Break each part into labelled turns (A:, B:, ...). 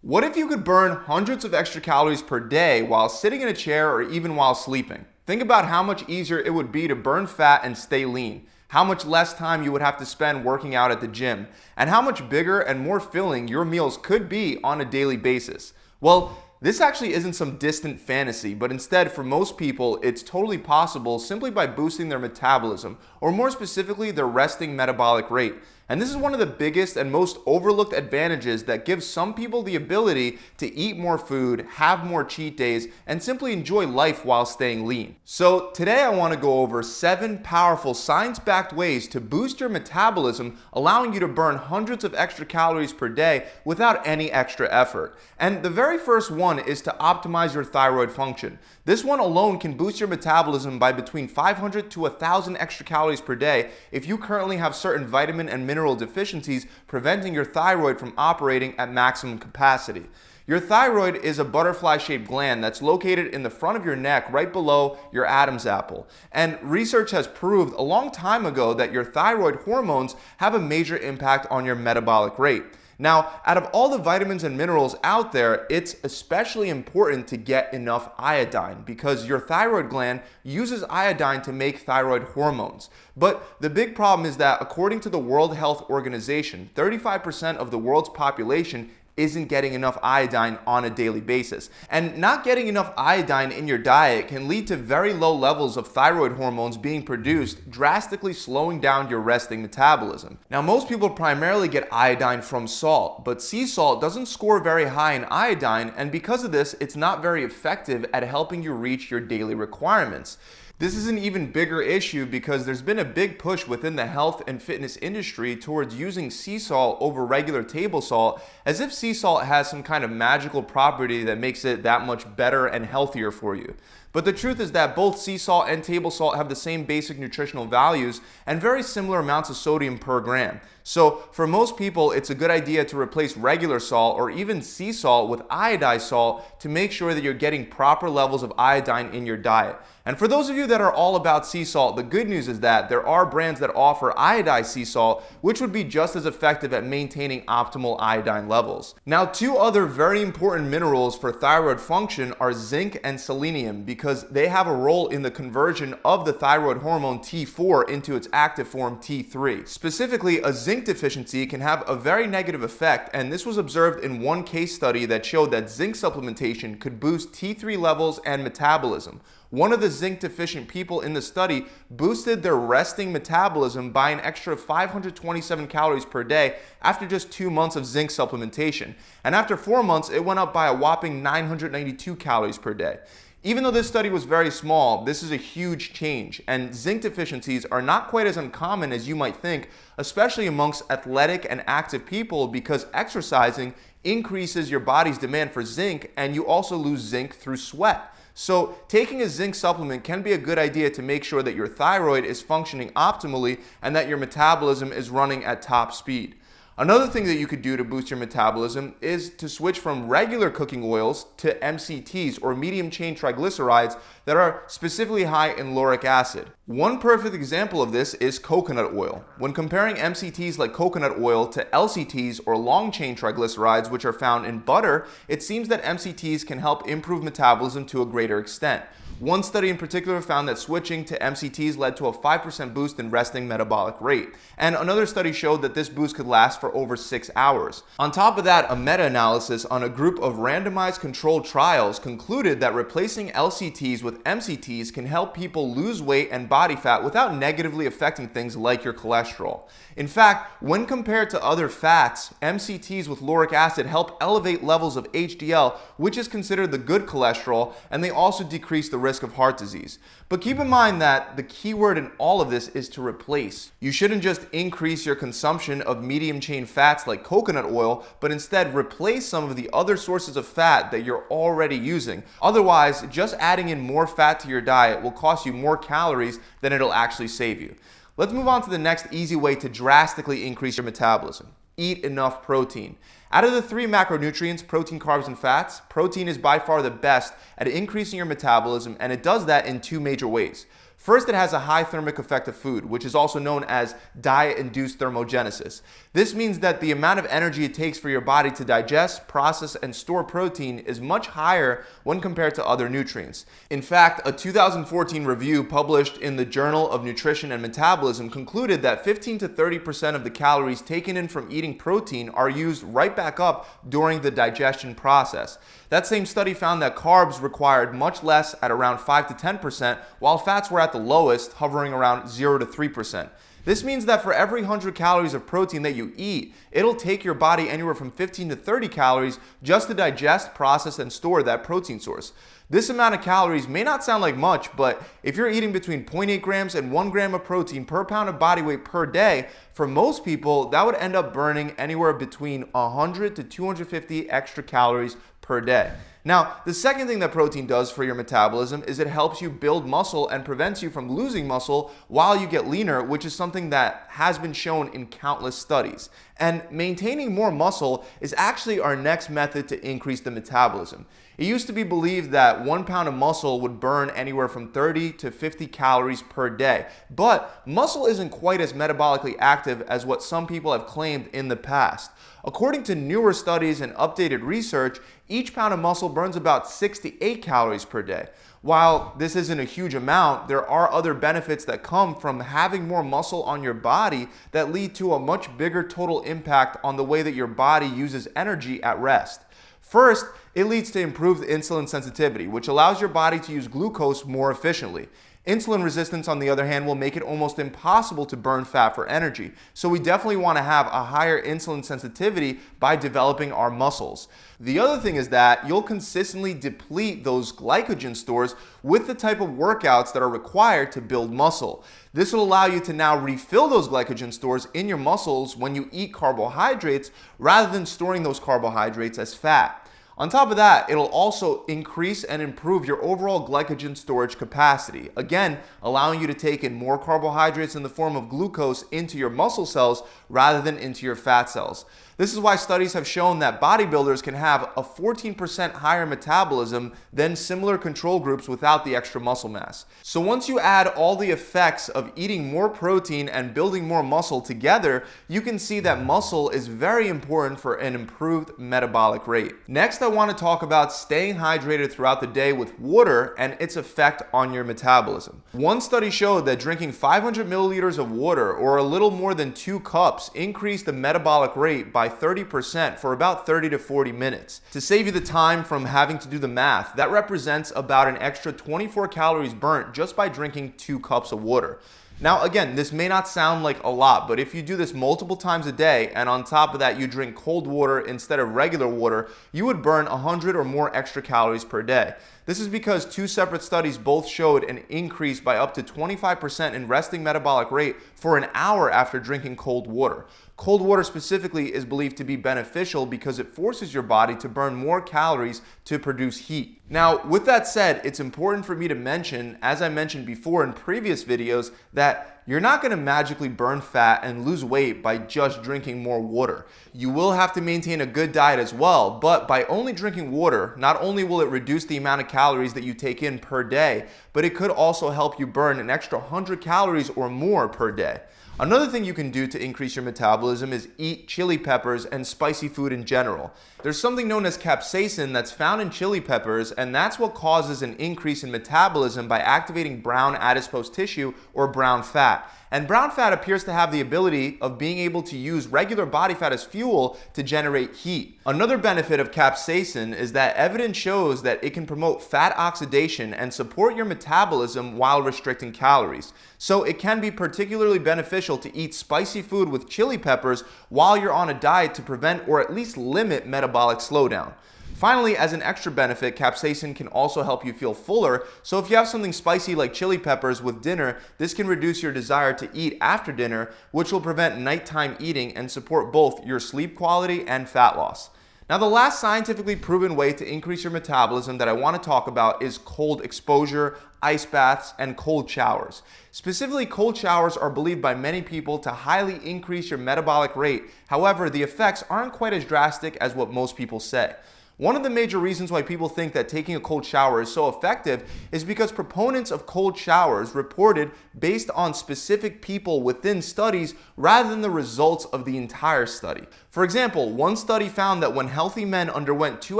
A: What if you could burn hundreds of extra calories per day while sitting in a chair or even while sleeping? Think about how much easier it would be to burn fat and stay lean, how much less time you would have to spend working out at the gym, and how much bigger and more filling your meals could be on a daily basis. Well, this actually isn't some distant fantasy, but instead, for most people, it's totally possible simply by boosting their metabolism, or more specifically, their resting metabolic rate. And this is one of the biggest and most overlooked advantages that gives some people the ability to eat more food, have more cheat days, and simply enjoy life while staying lean. So today I want to go over 7 powerful science-backed ways to boost your metabolism, allowing you to burn hundreds of extra calories per day without any extra effort. And the very first one is to optimize your thyroid function. This one alone can boost your metabolism by between 500 to 1,000 extra calories per day if you currently have certain vitamin and mineral deficiencies preventing your thyroid from operating at maximum capacity. Your thyroid is a butterfly-shaped gland that's located in the front of your neck right below your Adam's apple. And research has proved a long time ago that your thyroid hormones have a major impact on your metabolic rate. Now, out of all the vitamins and minerals out there, it's especially important to get enough iodine because your thyroid gland uses iodine to make thyroid hormones. But the big problem is that according to the World Health Organization, 35% of the world's population isn't getting enough iodine on a daily basis. And not getting enough iodine in your diet can lead to very low levels of thyroid hormones being produced, drastically slowing down your resting metabolism. Now, most people primarily get iodine from salt, but sea salt doesn't score very high in iodine, and because of this, it's not very effective at helping you reach your daily requirements. This is an even bigger issue because there's been a big push within the health and fitness industry towards using sea salt over regular table salt, as if sea salt has some kind of magical property that makes it that much better and healthier for you. But the truth is that both sea salt and table salt have the same basic nutritional values and very similar amounts of sodium per gram. So for most people, it's a good idea to replace regular salt or even sea salt with iodized salt to make sure that you're getting proper levels of iodine in your diet. And for those of you that are all about sea salt, the good news is that there are brands that offer iodized sea salt, which would be just as effective at maintaining optimal iodine levels. Now, 2 other very important minerals for thyroid function are zinc and selenium because they have a role in the conversion of the thyroid hormone T4 into its active form T3. Specifically, a zinc deficiency can have a very negative effect, and this was observed in one case study that showed that zinc supplementation could boost T3 levels and metabolism. One of the zinc deficient people in the study boosted their resting metabolism by an extra 527 calories per day after just 2 months of zinc supplementation. And after 4 months, it went up by a whopping 992 calories per day. Even though this study was very small, this is a huge change, and zinc deficiencies are not quite as uncommon as you might think, especially amongst athletic and active people because exercising increases your body's demand for zinc and you also lose zinc through sweat. So taking a zinc supplement can be a good idea to make sure that your thyroid is functioning optimally and that your metabolism is running at top speed. Another thing that you could do to boost your metabolism is to switch from regular cooking oils to MCTs or medium chain triglycerides that are specifically high in lauric acid. One perfect example of this is coconut oil. When comparing MCTs like coconut oil to LCTs or long chain triglycerides, which are found in butter, it seems that MCTs can help improve metabolism to a greater extent. One study in particular found that switching to MCTs led to a 5% boost in resting metabolic rate. And another study showed that this boost could last for over 6 hours. On top of that, a meta-analysis on a group of randomized controlled trials concluded that replacing LCTs with MCTs can help people lose weight and body fat without negatively affecting things like your cholesterol. In fact, when compared to other fats, MCTs with lauric acid help elevate levels of HDL, which is considered the good cholesterol, and they also decrease the risk of heart disease. But keep in mind that the key word in all of this is to replace. You shouldn't just increase your consumption of medium chain fats like coconut oil, but instead replace some of the other sources of fat that you're already using. Otherwise, just adding in more fat to your diet will cost you more calories than it'll actually save you. Let's move on to the next easy way to drastically increase your metabolism. Eat enough protein. Out of the 3 macronutrients, protein, carbs, and fats, protein is by far the best at increasing your metabolism, and it does that in 2 major ways. First, it has a high thermic effect of food, which is also known as diet-induced thermogenesis. This means that the amount of energy it takes for your body to digest, process, and store protein is much higher when compared to other nutrients. In fact, a 2014 review published in the Journal of Nutrition and Metabolism concluded that 15 to 30% of the calories taken in from eating protein are used right back up during the digestion process. That same study found that carbs required much less at around 5 to 10%, while fats were at the lowest, hovering around 0 to 3%. This means that for every 100 calories of protein that you eat, it'll take your body anywhere from 15 to 30 calories just to digest, process, and store that protein source. This amount of calories may not sound like much, but if you're eating between 0.8 grams and 1 gram of protein per pound of body weight per day, for most people, that would end up burning anywhere between 100 to 250 extra calories per day. Now, the second thing that protein does for your metabolism is it helps you build muscle and prevents you from losing muscle while you get leaner, which is something that has been shown in countless studies. And maintaining more muscle is actually our next method to increase the metabolism. It used to be believed that 1 pound of muscle would burn anywhere from 30 to 50 calories per day. But muscle isn't quite as metabolically active as what some people have claimed in the past. According to newer studies and updated research, each pound of muscle burns about 6 to 8 calories per day. While this isn't a huge amount, there are other benefits that come from having more muscle on your body that lead to a much bigger total impact on the way that your body uses energy at rest. First, it leads to improved insulin sensitivity, which allows your body to use glucose more efficiently. Insulin resistance, on the other hand, will make it almost impossible to burn fat for energy. So we definitely want to have a higher insulin sensitivity by developing our muscles. The other thing is that you'll consistently deplete those glycogen stores with the type of workouts that are required to build muscle. This will allow you to now refill those glycogen stores in your muscles when you eat carbohydrates rather than storing those carbohydrates as fat. On top of that, it'll also increase and improve your overall glycogen storage capacity, again, allowing you to take in more carbohydrates in the form of glucose into your muscle cells rather than into your fat cells. This is why studies have shown that bodybuilders can have a 14% higher metabolism than similar control groups without the extra muscle mass. So once you add all the effects of eating more protein and building more muscle together, you can see that muscle is very important for an improved metabolic rate. Next, I want to talk about staying hydrated throughout the day with water and its effect on your metabolism. One study showed that drinking 500 milliliters of water, or a little more than 2 cups, increased the metabolic rate by 30% for about 30 to 40 minutes. To save you the time from having to do the math, that represents about an extra 24 calories burnt just by drinking 2 cups of water. Now again, this may not sound like a lot, but if you do this multiple times a day and on top of that you drink cold water instead of regular water, you would burn 100 or more extra calories per day. This is because 2 separate studies both showed an increase by up to 25% in resting metabolic rate for an hour after drinking cold water. Cold water specifically is believed to be beneficial because it forces your body to burn more calories to produce heat. Now, with that said, it's important for me to mention, as I mentioned before in previous videos, that you're not going to magically burn fat and lose weight by just drinking more water. You will have to maintain a good diet as well, but by only drinking water, not only will it reduce the amount of calories that you take in per day, but it could also help you burn an extra 100 calories or more per day. Another thing you can do to increase your metabolism is eat chili peppers and spicy food in general. There's something known as capsaicin that's found in chili peppers, and that's what causes an increase in metabolism by activating brown adipose tissue or brown fat. And brown fat appears to have the ability of being able to use regular body fat as fuel to generate heat. Another benefit of capsaicin is that evidence shows that it can promote fat oxidation and support your metabolism while restricting calories. So it can be particularly beneficial to eat spicy food with chili peppers while you're on a diet to prevent or at least limit metabolic slowdown. Finally, as an extra benefit, capsaicin can also help you feel fuller, so if you have something spicy like chili peppers with dinner, this can reduce your desire to eat after dinner, which will prevent nighttime eating and support both your sleep quality and fat loss. Now, the last scientifically proven way to increase your metabolism that I want to talk about is cold exposure, ice baths, and cold showers. Specifically, cold showers are believed by many people to highly increase your metabolic rate. However, the effects aren't quite as drastic as what most people say. One of the major reasons why people think that taking a cold shower is so effective is because proponents of cold showers reported based on specific people within studies rather than the results of the entire study. For example, one study found that when healthy men underwent 2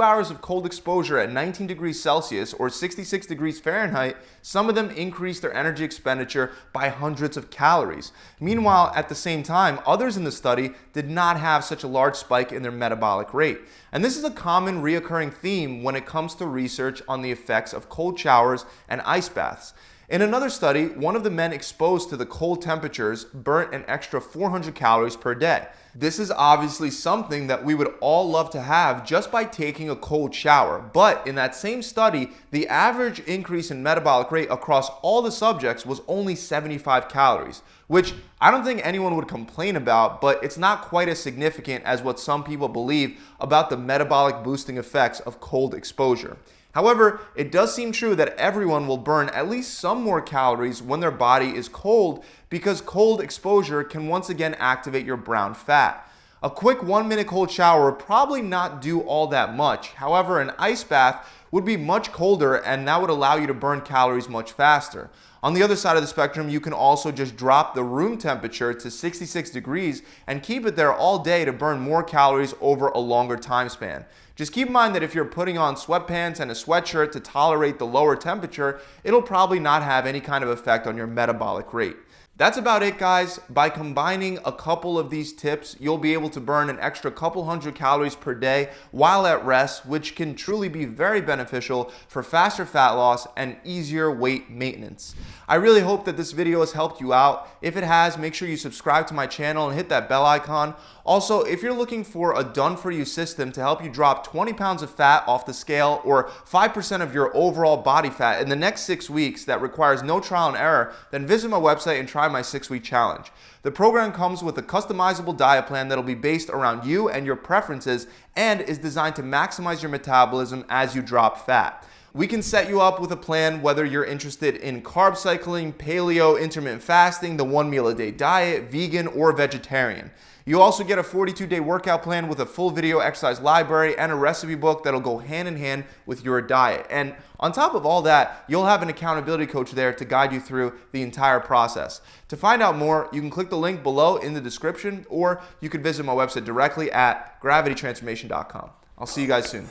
A: hours of cold exposure at 19 degrees Celsius or 66 degrees Fahrenheit, some of them increased their energy expenditure by hundreds of calories. Meanwhile, at the same time, others in the study did not have such a large spike in their metabolic rate. And this is a common reoccurring theme when it comes to research on the effects of cold showers and ice baths. In another study, one of the men exposed to the cold temperatures burnt an extra 400 calories per day. This is obviously something that we would all love to have just by taking a cold shower. But in that same study, the average increase in metabolic rate across all the subjects was only 75 calories, which I don't think anyone would complain about, but it's not quite as significant as what some people believe about the metabolic boosting effects of cold exposure. However, it does seem true that everyone will burn at least some more calories when their body is cold because cold exposure can once again activate your brown fat. A quick 1-minute cold shower would probably not do all that much. However, an ice bath would be much colder and that would allow you to burn calories much faster. On the other side of the spectrum, you can also just drop the room temperature to 66 degrees and keep it there all day to burn more calories over a longer time span. Just keep in mind that if you're putting on sweatpants and a sweatshirt to tolerate the lower temperature, it'll probably not have any kind of effect on your metabolic rate. That's about it, guys. By combining a couple of these tips, you'll be able to burn an extra couple hundred calories per day while at rest, which can truly be very beneficial for faster fat loss and easier weight maintenance. I really hope that this video has helped you out. If it has, make sure you subscribe to my channel and hit that bell icon. Also, if you're looking for a done-for-you system to help you drop 20 pounds of fat off the scale or 5% of your overall body fat in the next 6 weeks that requires no trial and error, then visit my website and try my 6-week challenge. The program comes with a customizable diet plan that'll be based around you and your preferences and is designed to maximize your metabolism as you drop fat. We can set you up with a plan whether you're interested in carb cycling, paleo, intermittent fasting, the 1 meal a day diet, vegan, or vegetarian. You also get a 42-day workout plan with a full video exercise library and a recipe book that'll go hand in hand with your diet. And on top of all that, you'll have an accountability coach there to guide you through the entire process. To find out more, you can click the link below in the description, or you could visit my website directly at gravitytransformation.com. I'll see you guys soon.